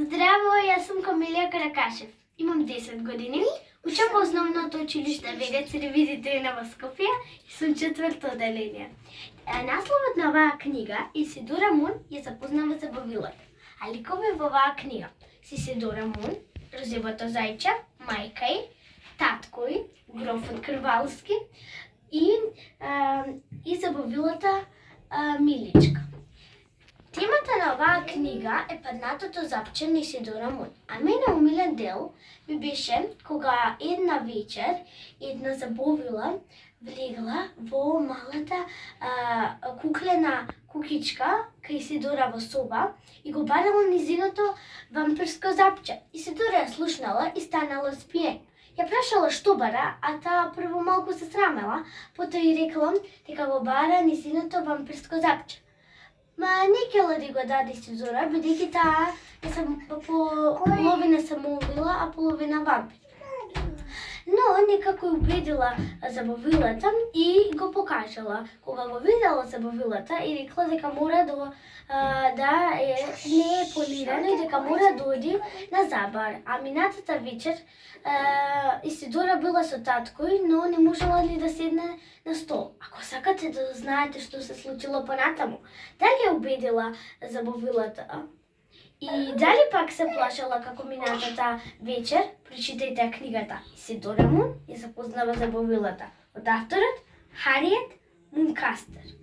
Здраво, јас сум Камилија Каракашев. Имам 10 години. Учам во основното училиште Велец Ревидителна во Скопје и сум четврто оделение. Насловот на оваа книга Исидора Мун ја запознава забавилата. А ликови во оваа книга се Исидора Мун, розовото зајче, мајка ѝ, татко ѝ, грофот Крвалски и забавилата Миличка. Темата на оваа книга е паднатото запче на Исидора Мун. А мене умилен дел ми беше кога една вечер една забавила влегла во малата куклена кукичка кај Исидора во соба и го барала низиното вампирско запче. Исидора ја слушнала и станала спиен. Ја прашала што бара, а таа прво малку се срамела, потоа и рекла дека го бара низиното вампирско запче. Ма не кела да го даде Исидора, бидејќи таа половина самоубила, а половина вампир. Но некако ја убедила забавилата и го покажала. Кога го видела забавилата и рекла дека мора да не е полирано и дека мора да оди на забар. А минатата вечер Исидора била со таткој, но не можела ни да седне на стол. Ако сакате да знаете што се случило понатаму, дали ја убедила забавилата и дали пак се плашала како минатата вечер, прочитајте книгата Исидора Мун ја запознава забавилата од авторот Хариет Мункастер.